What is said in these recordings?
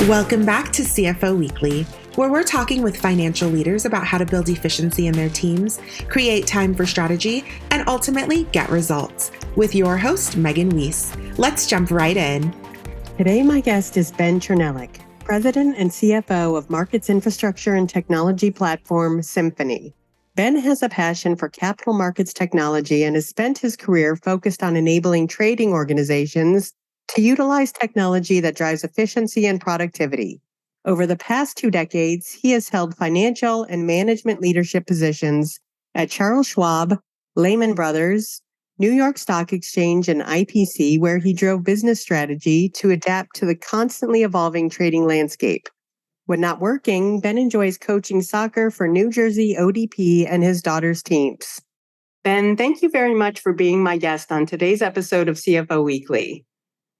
Welcome back to CFO Weekly, where we're talking with financial leaders about how to build efficiency in their teams, create time for strategy, and ultimately get results. With your host, Megan Weis. Let's jump right in. Today, my guest is Ben Chrnelich, President and CFO of markets infrastructure and technology platform Symphony. Ben has a passion for capital markets technology and has spent his career focused on enabling trading organizations to utilize technology that drives efficiency and productivity. Over the past 2 decades, he has held financial and management leadership positions at Charles Schwab, Lehman Brothers, New York Stock Exchange, and IPC, where he drove business strategy to adapt to the constantly evolving trading landscape. When not working, Ben enjoys coaching soccer for New Jersey ODP and his daughter's teams. Ben, thank you very much for being my guest on today's episode of CFO Weekly.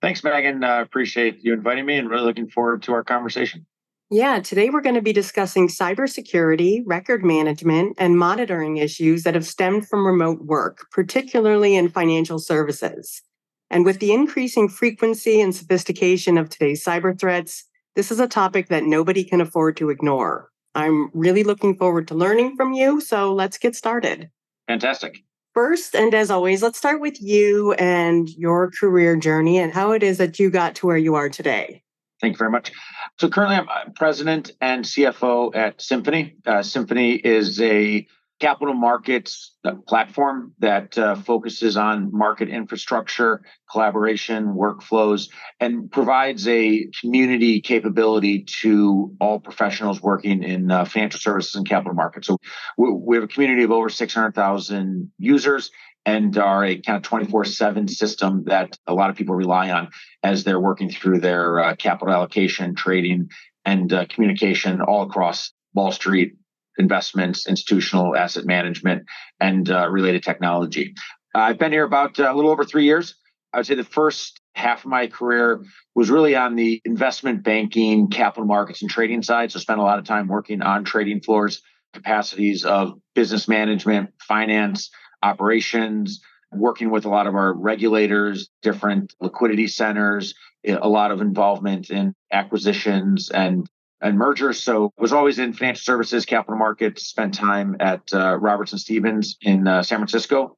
Thanks, Megan. I appreciate you inviting me and really looking forward to our conversation. Yeah, today we're going to be discussing cybersecurity, record management, and monitoring issues that have stemmed from remote work, particularly in financial services. And with the increasing frequency and sophistication of today's cyber threats, this is a topic that nobody can afford to ignore. I'm really looking forward to learning from you, so let's get started. Fantastic. First, and as always, let's start with you and your career journey and how it is that you got to where you are today. Thank you very much. So currently I'm president and CFO at Symphony. Symphony is a capital markets platform that focuses on market infrastructure, collaboration, workflows, and provides a community capability to all professionals working in financial services and capital markets. So we have a community of over 600,000 users and are a kind of 24/7 system that a lot of people rely on as they're working through their capital allocation, trading, and communication all across Wall Street, investments, institutional asset management, and related technology. I've been here about a little over 3 years. I would say the first half of my career was really on the investment banking, capital markets, and trading side. So spent a lot of time working on trading floors, capacities of business management, finance, operations, working with a lot of our regulators, different liquidity centers, a lot of involvement in acquisitions and mergers. So was always in financial services, capital markets, spent time at Robertson Stephens in San Francisco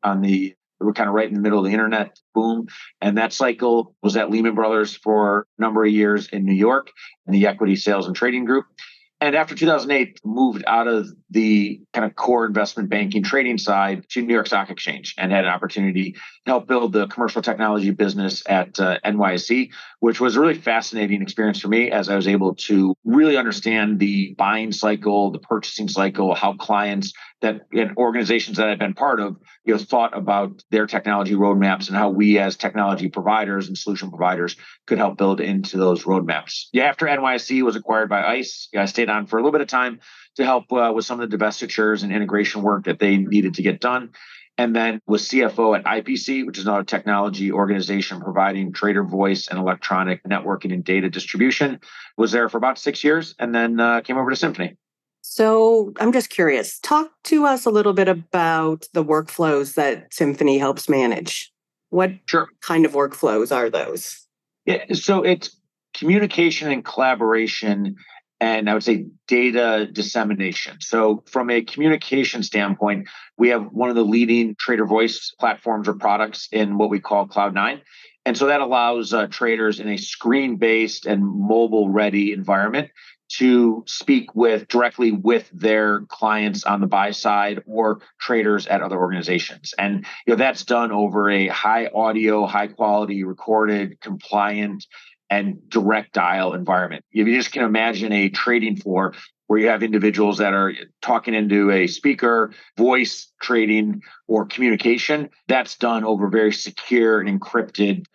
we're kind of right in the middle of the internet boom. And that cycle was at Lehman Brothers for a number of years in New York in the equity sales and trading group. And after 2008, moved out of the kind of core investment banking trading side to New York Stock Exchange and had an opportunity to help build the commercial technology business at NYSE, which was a really fascinating experience for me as I was able to really understand the buying cycle, the purchasing cycle, how clients that in organizations that I've been part of, thought about their technology roadmaps and how we as technology providers and solution providers could help build into those roadmaps. Yeah, after NYSE was acquired by ICE, I stayed on for a little bit of time to help with some of the divestitures and integration work that they needed to get done. And then was CFO at IPC, which is another technology organization providing trader voice and electronic networking and data distribution. Was there for about 6 years and then came over to Symphony. So I'm just curious, talk to us a little bit about the workflows that Symphony helps manage. What kind of workflows are those? Yeah, so it's communication and collaboration, and I would say data dissemination. So from a communication standpoint, we have one of the leading trader voice platforms or products in what we call Cloud9. And so that allows traders in a screen-based and mobile-ready environment to speak directly with their clients on the buy side or traders at other organizations. And that's done over a high audio, high quality, recorded, compliant, and direct dial environment. If you just can imagine a trading floor where you have individuals that are talking into a speaker, voice trading, or communication, that's done over a very secure and encrypted,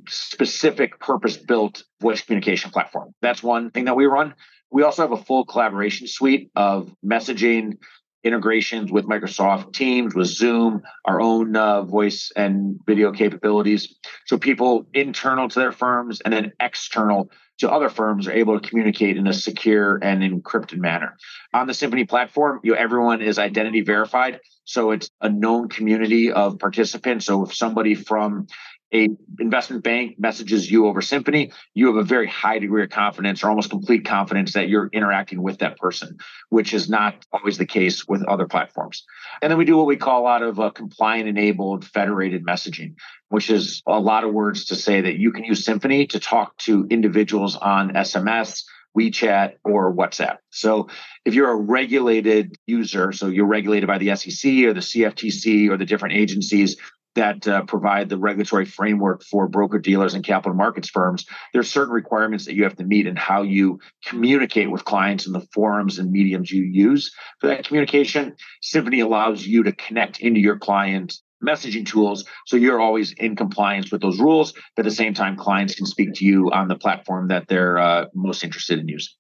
specific purpose-built voice communication platform. That's one thing that we run. We also have a full collaboration suite of messaging integrations with Microsoft Teams, with Zoom, our own voice and video capabilities. So people internal to their firms and then external to other firms are able to communicate in a secure and encrypted manner. On the Symphony platform, everyone is identity verified. So it's a known community of participants. So if somebody from a investment bank messages you over Symphony, you have a very high degree of confidence or almost complete confidence that you're interacting with that person, which is not always the case with other platforms. And then we do what we call a lot of compliant enabled federated messaging, which is a lot of words to say that you can use Symphony to talk to individuals on SMS, WeChat, or WhatsApp. So if you're a regulated user, so you're regulated by the SEC or the CFTC or the different agencies that provide the regulatory framework for broker dealers and capital markets firms, there's certain requirements that you have to meet in how you communicate with clients in the forums and mediums you use for that communication. Symphony allows you to connect into your client's messaging tools, so you're always in compliance with those rules, but at the same time, clients can speak to you on the platform that they're most interested in using.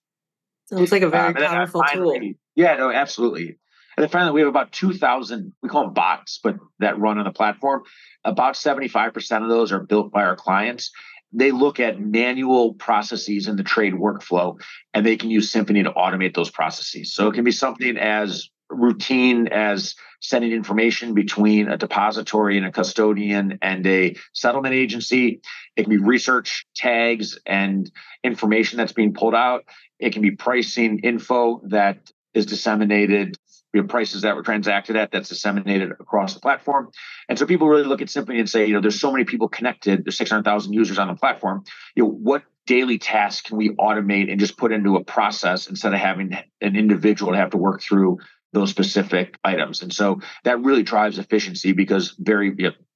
Sounds like a very powerful tool. Yeah, no, absolutely. And then finally, we have about 2,000, we call them bots, but that run on the platform. About 75% of those are built by our clients. They look at manual processes in the trade workflow, and they can use Symphony to automate those processes. So it can be something as routine as sending information between a depository and a custodian and a settlement agency. It can be research tags and information that's being pulled out. It can be pricing info that is disseminated, prices that were transacted at, that's disseminated across the platform. And so people really look at Symphony and say, there's so many people connected, there's 600,000 users on the platform. What daily tasks can we automate and just put into a process instead of having an individual to have to work through those specific items? And so that really drives efficiency because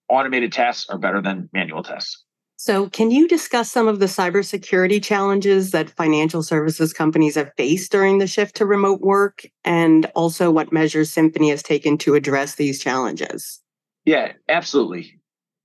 automated tasks are better than manual tasks. So can you discuss some of the cybersecurity challenges that financial services companies have faced during the shift to remote work, and also what measures Symphony has taken to address these challenges? Yeah, absolutely.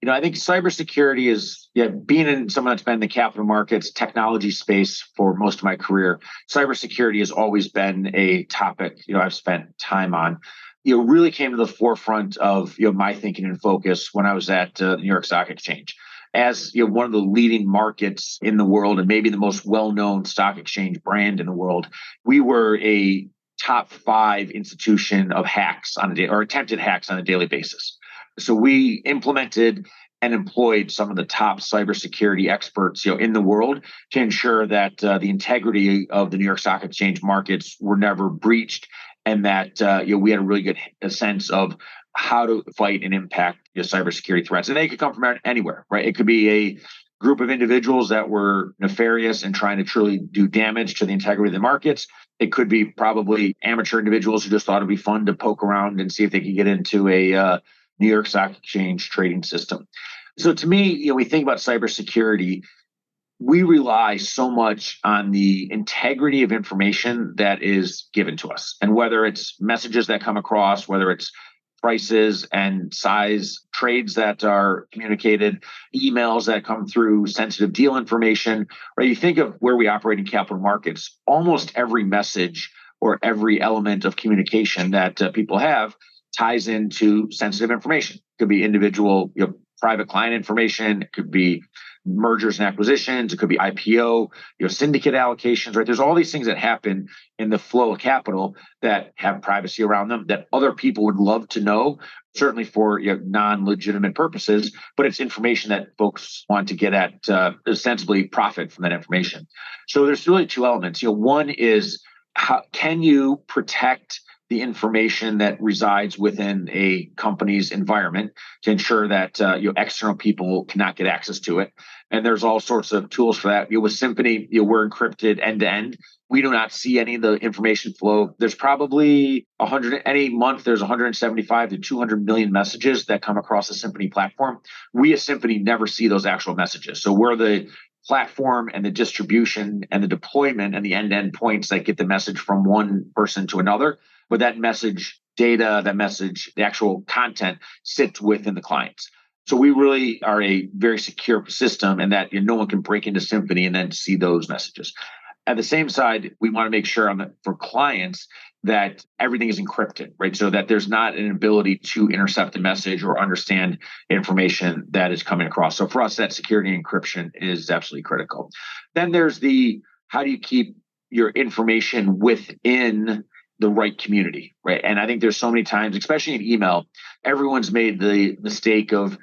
I think cybersecurity is, being in someone that's been in the capital markets technology space for most of my career, cybersecurity has always been a topic, I've spent time on. Really came to the forefront of, my thinking and focus when I was at the New York Stock Exchange. As one of the leading markets in the world and maybe the most well-known stock exchange brand in the world, we were a top 5 institution of hacks on a day or attempted hacks on a daily basis. So we implemented and employed some of the top cybersecurity experts, in the world to ensure that the integrity of the New York Stock Exchange markets were never breached, and that we had a really good sense of how to fight and impact cybersecurity threats. And they could come from anywhere, right? It could be a group of individuals that were nefarious and trying to truly do damage to the integrity of the markets. It could be probably amateur individuals who just thought it'd be fun to poke around and see if they could get into a New York Stock Exchange trading system. So to me, we think about cybersecurity, we rely so much on the integrity of information that is given to us. And whether it's messages that come across, whether it's prices and size trades that are communicated, emails that come through, sensitive deal information, right? You think of where we operate in capital markets, almost every message or every element of communication that people have ties into sensitive information. It could be individual, private client information. It could be mergers and acquisitions. It could be IPO, syndicate allocations, right? There's all these things that happen in the flow of capital that have privacy around them that other people would love to know, certainly for non-legitimate purposes, but it's information that folks want to get at, ostensibly profit from that information. So there's really 2 elements. One is, how can you protect the information that resides within a company's environment to ensure that external people cannot get access to it. And there's all sorts of tools for that. With Symphony, we're encrypted end to end. We do not see any of the information flow. There's probably any month, there's 175 to 200 million messages that come across the Symphony platform. We as Symphony never see those actual messages. So we're the platform and the distribution and the deployment and the end-to-end points that get the message from one person to another. But that message data, the actual content sits within the clients. So we really are a very secure system, and that no one can break into Symphony and then see those messages. At the same side, we want to make sure for clients that everything is encrypted, right? So that there's not an ability to intercept the message or understand information that is coming across. So for us, that security and encryption is absolutely critical. Then there's how do you keep your information within the right community, right? And I think there's so many times, especially in email, everyone's made the mistake of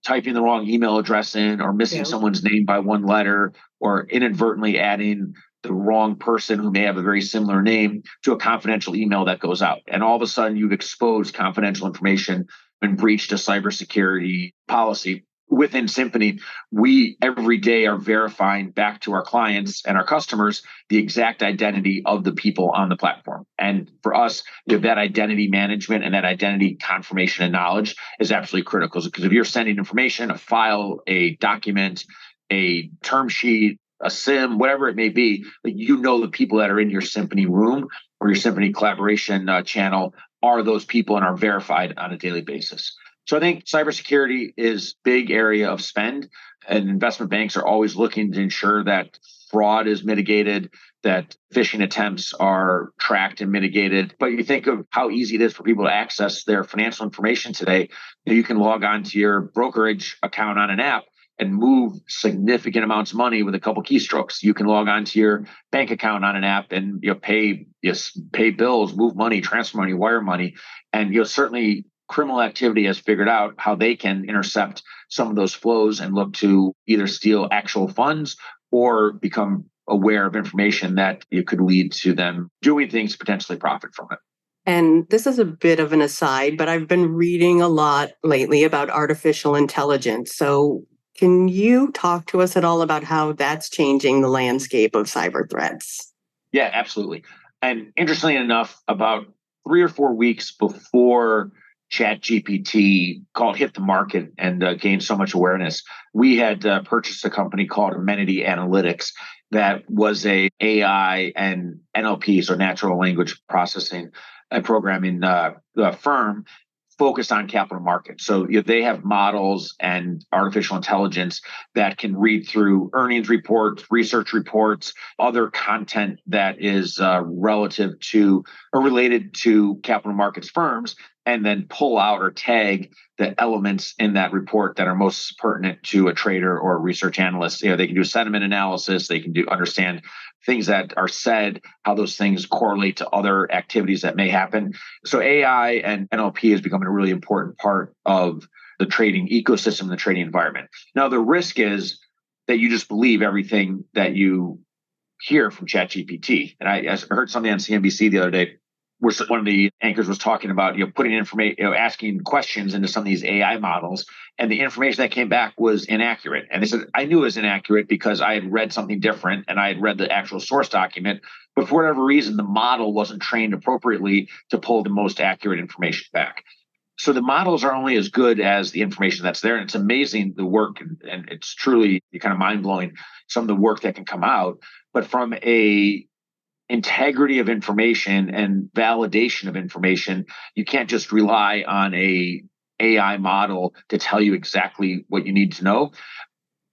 typing the wrong email address in or missing someone's name by one letter or inadvertently adding the wrong person who may have a very similar name to a confidential email that goes out. And all of a sudden you've exposed confidential information and breached a cybersecurity policy. Within Symphony, we every day are verifying back to our clients and our customers the exact identity of the people on the platform. And for us, that identity management and that identity confirmation and knowledge is absolutely critical. Because if you're sending information, a file, a document, a term sheet, a SIM, whatever it may be, the people that are in your Symphony room or your Symphony collaboration channel are those people and are verified on a daily basis. So I think cybersecurity is a big area of spend, and investment banks are always looking to ensure that fraud is mitigated, that phishing attempts are tracked and mitigated. But you think of how easy it is for people to access their financial information today. You can log on to your brokerage account on an app and move significant amounts of money with a couple keystrokes. You can log on to your bank account on an app and pay bills, move money, transfer money, wire money, and certainly criminal activity has figured out how they can intercept some of those flows and look to either steal actual funds or become aware of information that it could lead to them doing things to potentially profit from it. And this is a bit of an aside, but I've been reading a lot lately about artificial intelligence. So can you talk to us at all about how that's changing the landscape of cyber threats? Yeah, absolutely. And interestingly enough, about 3 or 4 weeks before ChatGPT hit the market and gained so much awareness, we had purchased a company called Amenity Analytics that was a AI and NLP, so natural language processing and programming firm focused on capital markets. So they have models and artificial intelligence that can read through earnings reports, research reports, other content that is relative to or related to capital markets firms, and then pull out or tag the elements in that report that are most pertinent to a trader or a research analyst. They can do sentiment analysis, they can understand things that are said, how those things correlate to other activities that may happen. So AI and NLP is becoming a really important part of the trading ecosystem, the trading environment. Now, the risk is that you just believe everything that you hear from ChatGPT. And I heard something on CNBC the other day where one of the anchors was talking about, putting information, asking questions into some of these AI models, and the information that came back was inaccurate. And they said, I knew it was inaccurate because I had read something different and I had read the actual source document, but for whatever reason, the model wasn't trained appropriately to pull the most accurate information back. So the models are only as good as the information that's there. And it's amazing the work, and it's truly kind of mind-blowing, some of the work that can come out. But from a integrity of information and validation of information, you can't just rely on a AI model to tell you exactly what you need to know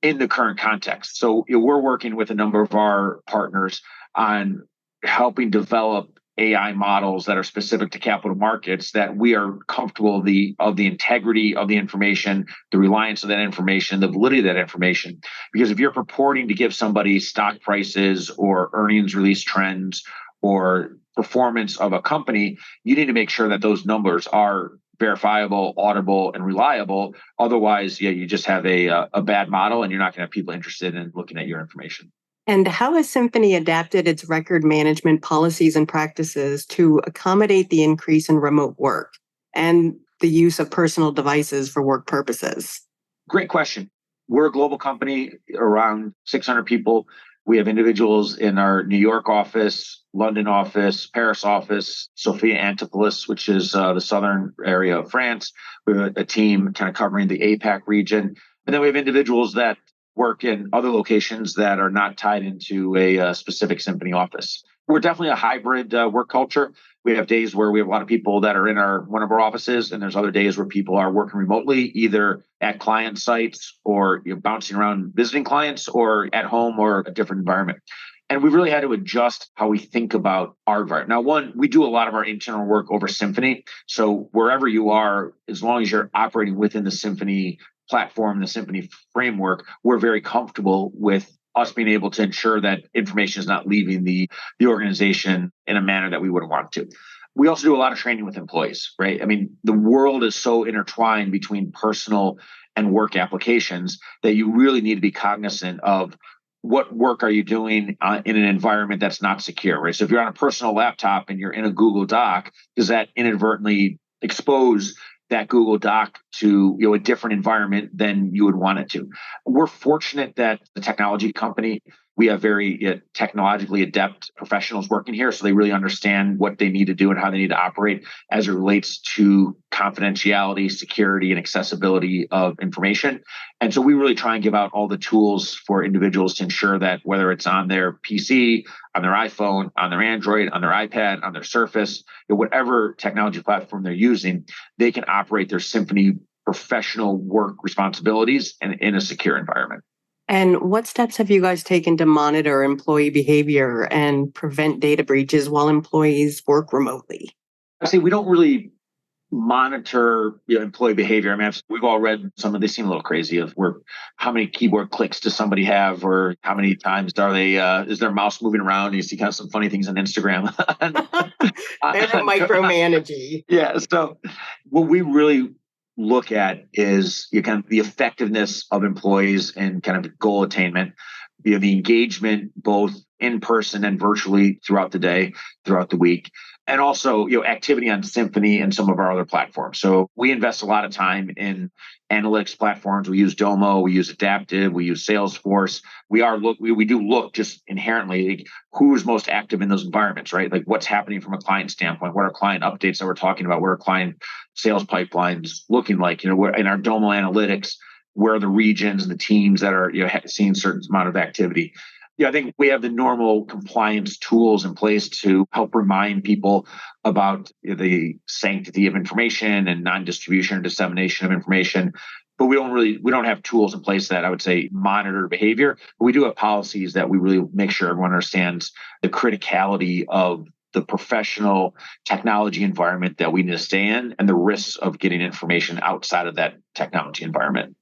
in the current context. So we're working with a number of our partners on helping develop AI models that are specific to capital markets, that we are comfortable of the integrity of the information, the reliance of that information, the validity of that information. Because if you're purporting to give somebody stock prices or earnings release trends or performance of a company, you need to make sure that those numbers are verifiable, auditable, and reliable. Otherwise, you just have a bad model and you're not going to have people interested in looking at your information. And how has Symphony adapted its record management policies and practices to accommodate the increase in remote work and the use of personal devices for work purposes? Great question. We're a global company, around 600 people. We have individuals in our New York office, London office, Paris office, Sophia Antipolis, which is the southern area of France. We have a team kind of covering the APAC region. And then we have individuals that work in other locations that are not tied into a specific Symphony office. We're definitely a hybrid work culture. We have days where we have a lot of people that are in one of our offices, and there's other days where people are working remotely, either at client sites or bouncing around visiting clients, or at home or a different environment. And we really had to adjust how we think about our environment. Now, one, we do a lot of our internal work over Symphony. So wherever you are, as long as you're operating within the Symphony platform, the Symphony framework, we're very comfortable with us being able to ensure that information is not leaving the organization in a manner that we wouldn't want to. We also do a lot of training with employees, right? I mean, the world is so intertwined between personal and work applications, that you really need to be cognizant of what work are you doing in an environment that's not secure, right? So if you're on a personal laptop and you're in a Google Doc, does that inadvertently expose that Google Doc to a different environment than you would want it to? We're fortunate that the technology company, we have very technologically adept professionals working here, so they really understand what they need to do and how they need to operate as it relates to confidentiality, security, and accessibility of information. And so we really try and give out all the tools for individuals to ensure that whether it's on their PC, on their iPhone, on their Android, on their iPad, on their Surface, whatever technology platform they're using, they can operate their Symphony professional work responsibilities in a secure environment. And what steps have you guys taken to monitor employee behavior and prevent data breaches while employees work remotely? I say we don't really monitor employee behavior. I mean, we've all read some of they seem a little crazy of how many keyboard clicks does somebody have, or how many times are they is their mouse moving around? And you see kind of some funny things on Instagram. Very micromanaging. Yeah. So what we really look at is kind of the effectiveness of employees and kind of goal attainment, the engagement both in person and virtually throughout the day, throughout the week, and also activity on Symphony and some of our other platforms. So we invest a lot of time in analytics platforms. We use Domo, we use Adaptive, we use Salesforce. We do look just inherently like who's most active in those environments, right? Like what's happening from a client standpoint, what are client updates that we're talking about, where are client sales pipelines looking like, where in our Domo analytics, where are the regions and the teams that are seeing certain amount of activity. I think we have the normal compliance tools in place to help remind people about the sanctity of information and non-distribution or dissemination of information. But we don't have tools in place that I would say monitor behavior. But we do have policies that we really make sure everyone understands the criticality of the professional technology environment that we need to stay in and the risks of getting information outside of that technology environment.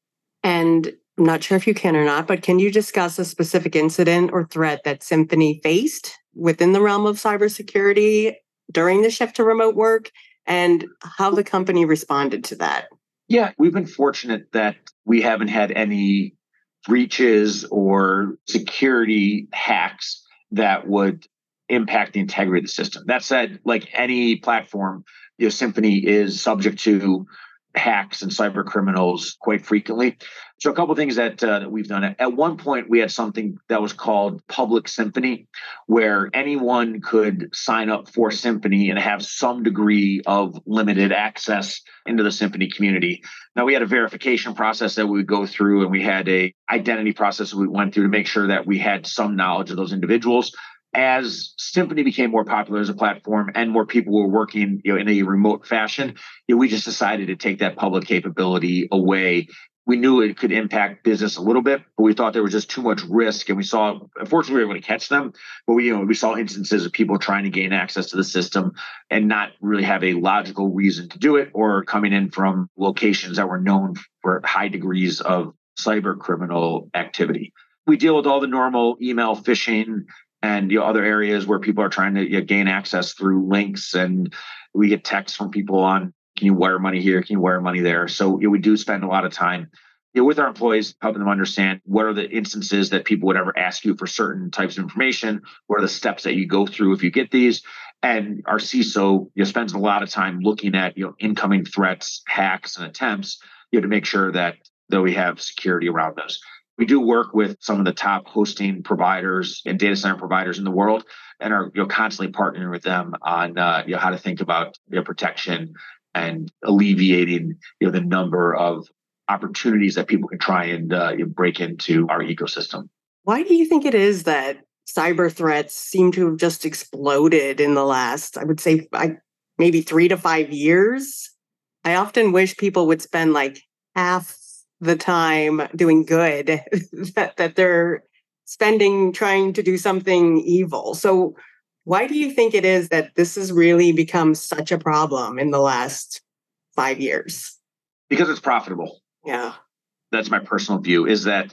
And I'm not sure if you can or not, but can you discuss a specific incident or threat that Symphony faced within the realm of cybersecurity during the shift to remote work and how the company responded to that? Yeah, we've been fortunate that we haven't had any breaches or security hacks that would impact the integrity of the system. That said, like any platform, Symphony is subject to hacks and cyber criminals quite frequently. So a couple of things that we've done. At one point, we had something that was called Public Symphony, where anyone could sign up for Symphony and have some degree of limited access into the Symphony community. Now, we had a verification process that we would go through, and we had a identity process that we went through to make sure that we had some knowledge of those individuals. As Symphony became more popular as a platform and more people were working in a remote fashion, we just decided to take that public capability away. We knew it could impact business a little bit, but we thought there was just too much risk. And we saw, unfortunately, we were able to catch them, but we saw instances of people trying to gain access to the system and not really have a logical reason to do it, or coming in from locations that were known for high degrees of cyber criminal activity. We deal with all the normal email phishing and other areas where people are trying to gain access through links, and we get texts from people on, can you wire money here? Can you wire money there? So we do spend a lot of time with our employees, helping them understand what are the instances that people would ever ask you for certain types of information, what are the steps that you go through if you get these. And our CISO spends a lot of time looking at incoming threats, hacks, and attempts to make sure that we have security around those. We do work with some of the top hosting providers and data center providers in the world, and are constantly partnering with them on how to think about protection and alleviating the number of opportunities that people can try and break into our ecosystem. Why do you think it is that cyber threats seem to have just exploded in the last, I would say, maybe 3 to 5 years? I often wish people would spend like half the time doing good that they're spending trying to do something evil. So why do you think it is that this has really become such a problem in the last 5 years? Because it's profitable. Yeah. That's my personal view, is that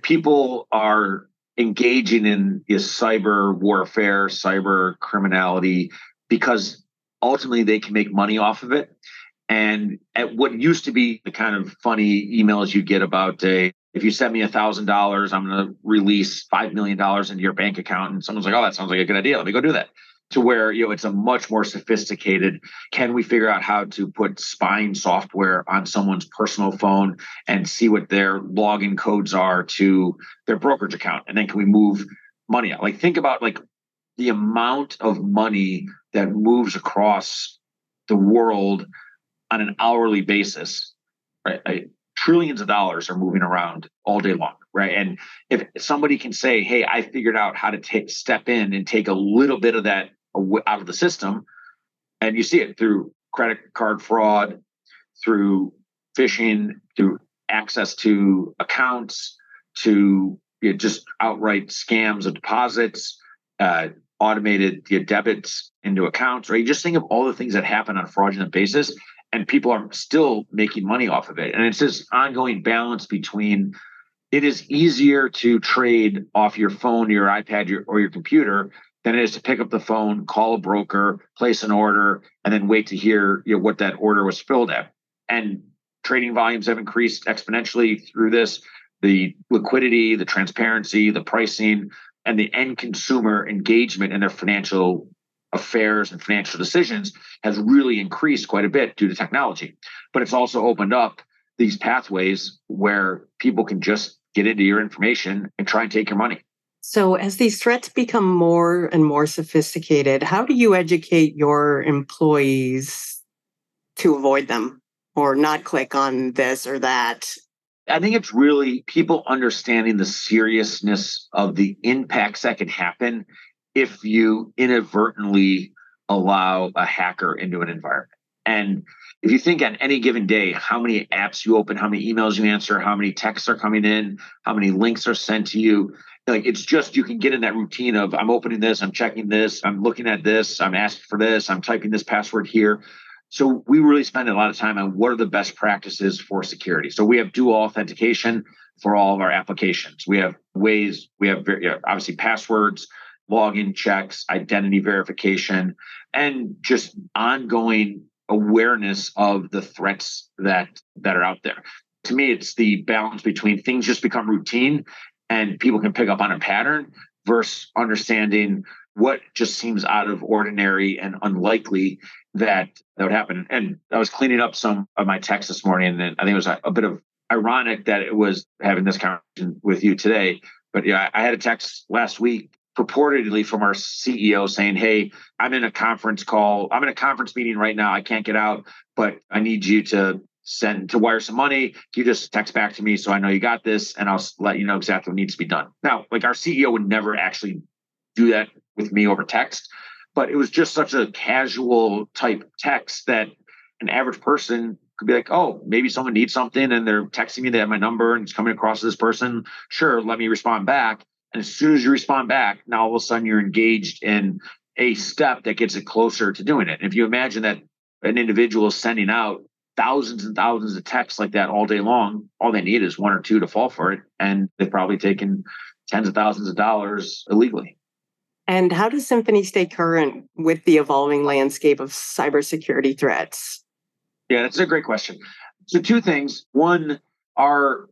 people are engaging in cyber warfare, cyber criminality, because ultimately they can make money off of it. And at what used to be the kind of funny emails you get about if you send me $1,000, I'm going to release $5 million into your bank account. And someone's like, oh, that sounds like a good idea. Let me go do that. To where, it's a much more sophisticated, can we figure out how to put spying software on someone's personal phone and see what their login codes are to their brokerage account? And then can we move money out? Like, think about like the amount of money that moves across the world on an hourly basis, right? Trillions of dollars are moving around all day long, right? And if somebody can say, hey, I figured out how to step in and take a little bit of that out of the system, and you see it through credit card fraud, through phishing, through access to accounts, to just outright scams of deposits, automated debits into accounts, right? You just think of all the things that happen on a fraudulent basis, and people are still making money off of it. And it's this ongoing balance between, it is easier to trade off your phone, your iPad, or your computer than it is to pick up the phone, call a broker, place an order, and then wait to hear what that order was filled at. And trading volumes have increased exponentially through this. The liquidity, the transparency, the pricing, and the end consumer engagement in their financial affairs and financial decisions has really increased quite a bit due to technology. But it's also opened up these pathways where people can just get into your information and try and take your money. So as these threats become more and more sophisticated, how do you educate your employees to avoid them or not click on this or that? I think it's really people understanding the seriousness of the impacts that can happen if you inadvertently allow a hacker into an environment. And if you think on any given day, how many apps you open, how many emails you answer, how many texts are coming in, how many links are sent to you, like it's just, you can get in that routine of I'm opening this, I'm checking this, I'm looking at this, I'm asking for this, I'm typing this password here. So we really spend a lot of time on what are the best practices for security. So we have dual authentication for all of our applications. We have ways, we have obviously passwords, login checks, identity verification, and just ongoing awareness of the threats that are out there. To me, it's the balance between things just become routine and people can pick up on a pattern versus understanding what just seems out of ordinary and unlikely that would happen. And I was cleaning up some of my texts this morning, and I think it was a bit of ironic that it was having this conversation with you today. But yeah, I had a text last week purportedly from our CEO saying, hey, I'm in a conference meeting right now. I can't get out, but I need you to wire some money. Can you just text back to me so I know you got this, and I'll let you know exactly what needs to be done. Now, like our CEO would never actually do that with me over text, but it was just such a casual type text that an average person could be like, oh, maybe someone needs something and they're texting me, they have my number and it's coming across to this person. Sure, let me respond back. And as soon as you respond back, now all of a sudden you're engaged in a step that gets it closer to doing it. And if you imagine that an individual is sending out thousands and thousands of texts like that all day long, all they need is one or two to fall for it. And they've probably taken tens of thousands of dollars illegally. And how does Symphony stay current with the evolving landscape of cybersecurity threats? Yeah, that's a great question. So two things. One, our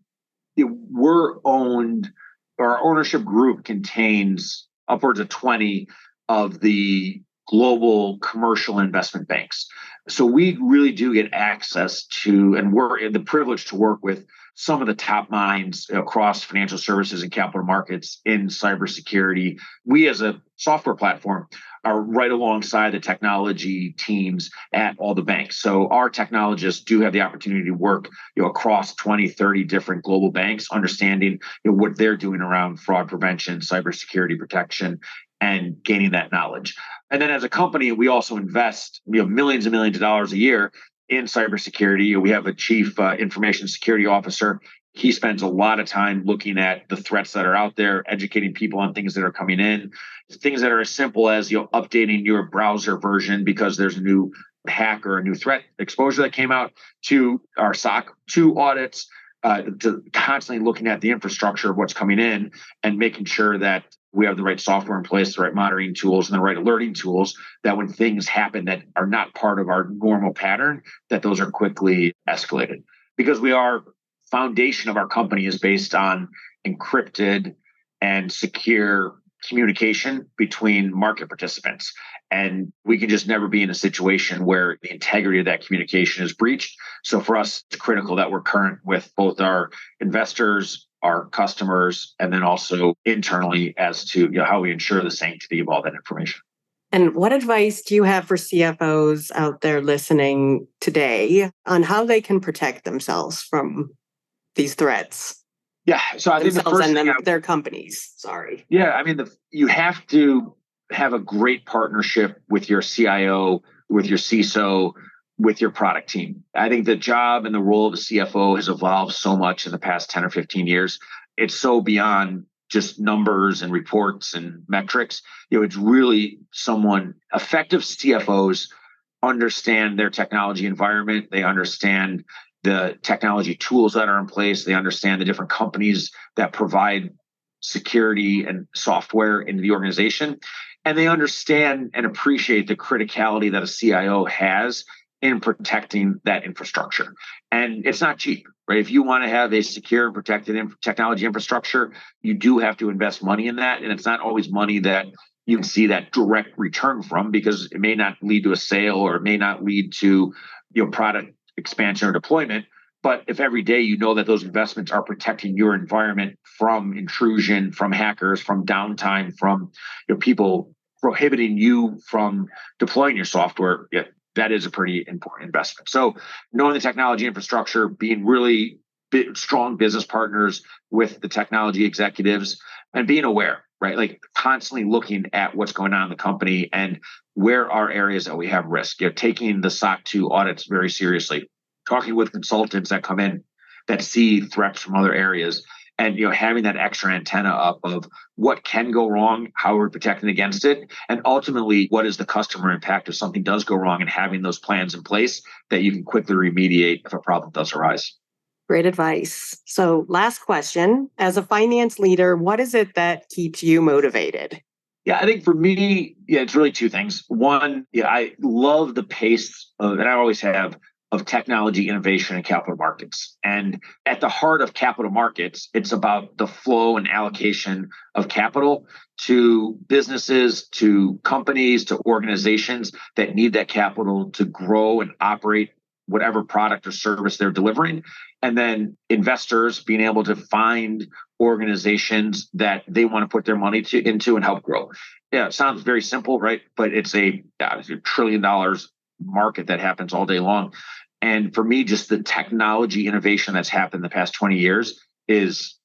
ownership group contains upwards of 20 of the global commercial investment banks. So we really do get access to, and we're the privilege to work with some of the top minds across financial services and capital markets in cybersecurity. We as a software platform are right alongside the technology teams at all the banks. So our technologists do have the opportunity to work across 20, 30 different global banks, understanding what they're doing around fraud prevention, cybersecurity protection, and gaining that knowledge. And then as a company, we also invest millions and millions of dollars a year in cybersecurity. We have a chief information security officer. He spends a lot of time looking at the threats that are out there, educating people on things that are coming in, things that are as simple as updating your browser version because there's a new hack or a new threat exposure that came out, to our SOC 2 audits, to constantly looking at the infrastructure of what's coming in and making sure that we have the right software in place, the right monitoring tools, and the right alerting tools, that when things happen that are not part of our normal pattern, that those are quickly escalated. Because foundation of our company is based on encrypted and secure communication between market participants. And we can just never be in a situation where the integrity of that communication is breached. So for us, it's critical that we're current with both our investors, our customers, and then also internally as to how we ensure the sanctity of all that information. And what advice do you have for CFOs out there listening today on how they can protect themselves from these threats? Yeah, so I think the first thing their companies. Sorry. Yeah, I mean, you have to have a great partnership with your CIO, with your CISO, with your product team. I think the job and the role of the CFO has evolved so much in the past 10 or 15 years. It's so beyond just numbers and reports and metrics. It's really effective CFOs understand their technology environment. They understand the technology tools that are in place. They understand the different companies that provide security and software into the organization. And they understand and appreciate the criticality that a CIO has in protecting that infrastructure. And it's not cheap, right? If you want to have a secure and protected technology infrastructure, you do have to invest money in that. And it's not always money that you can see that direct return from, because it may not lead to a sale, or it may not lead to product expansion or deployment. But if every day you know that those investments are protecting your environment from intrusion, from hackers, from downtime, from people prohibiting you from deploying your software, that is a pretty important investment. So knowing the technology infrastructure, being really strong business partners with the technology executives, and being aware, right? Like constantly looking at what's going on in the company and where are areas that we have risk. Taking the SOC 2 audits very seriously, talking with consultants that come in that see threats from other areas, and having that extra antenna up of what can go wrong, how we're protecting against it, and ultimately what is the customer impact if something does go wrong, and having those plans in place that you can quickly remediate if a problem does arise. Great advice. So last question, as a finance leader, what is it that keeps you motivated? Yeah, I think for me, it's really two things. One, I love the pace and I always have, of technology innovation in capital markets. And at the heart of capital markets, it's about the flow and allocation of capital to businesses, to companies, to organizations that need that capital to grow and operate whatever product or service they're delivering. And then investors being able to find organizations that they want to put their money into and help grow. Yeah, it sounds very simple, right? But it's a $1 trillion market that happens all day long. And for me, just the technology innovation that's happened the past 20 years is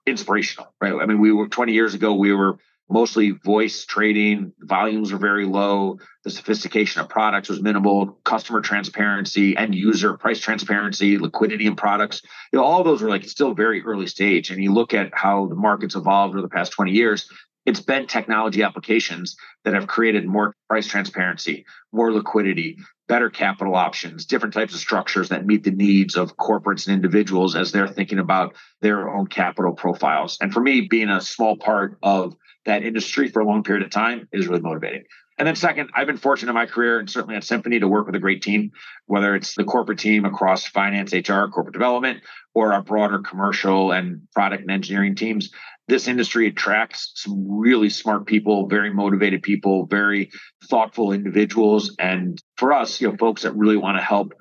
inspirational, right? I mean, 20 years ago, we were mostly voice trading. Volumes were very low. The sophistication of products was minimal. Customer transparency, end user price transparency, liquidity in products. All of those were still very early stage. And you look at how the market's evolved over the past 20 years, it's been technology applications that have created more price transparency, more liquidity, better capital options, different types of structures that meet the needs of corporates and individuals as they're thinking about their own capital profiles. And for me, being a small part of that industry for a long period of time is really motivating. And then second, I've been fortunate in my career, and certainly at Symphony, to work with a great team, whether it's the corporate team across finance, HR, corporate development, or our broader commercial and product and engineering teams. This industry attracts some really smart people, very motivated people, very thoughtful individuals. And for us, folks that really want to help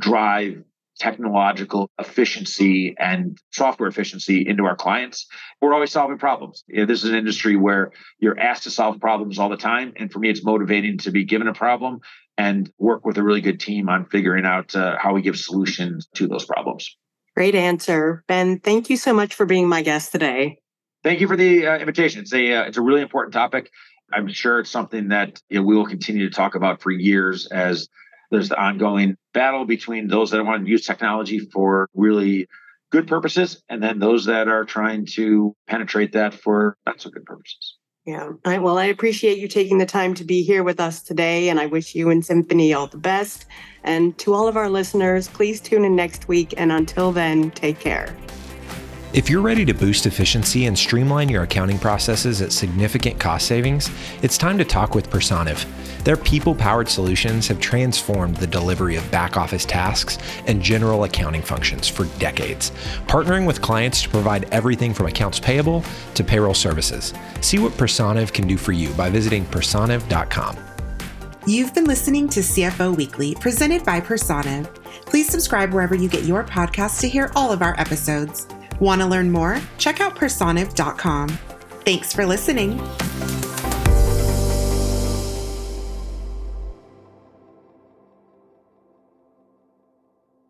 drive technological efficiency and software efficiency into our clients, we're always solving problems. This is an industry where you're asked to solve problems all the time. And for me, it's motivating to be given a problem and work with a really good team on figuring out how we give solutions to those problems. Great answer. Ben, thank you so much for being my guest today. Thank you for the invitation. It's a really important topic. I'm sure it's something that we will continue to talk about for years, as there's the ongoing battle between those that want to use technology for really good purposes and then those that are trying to penetrate that for not so good purposes. Yeah. Well, I appreciate you taking the time to be here with us today, and I wish you and Symphony all the best. And to all of our listeners, please tune in next week. And until then, take care. If you're ready to boost efficiency and streamline your accounting processes at significant cost savings, it's time to talk with Personiv. Their people-powered solutions have transformed the delivery of back-office tasks and general accounting functions for decades, partnering with clients to provide everything from accounts payable to payroll services. See what Personiv can do for you by visiting personiv.com. You've been listening to CFO Weekly, presented by Personiv. Please subscribe wherever you get your podcasts to hear all of our episodes. Want to learn more? Check out personiv.com. Thanks for listening.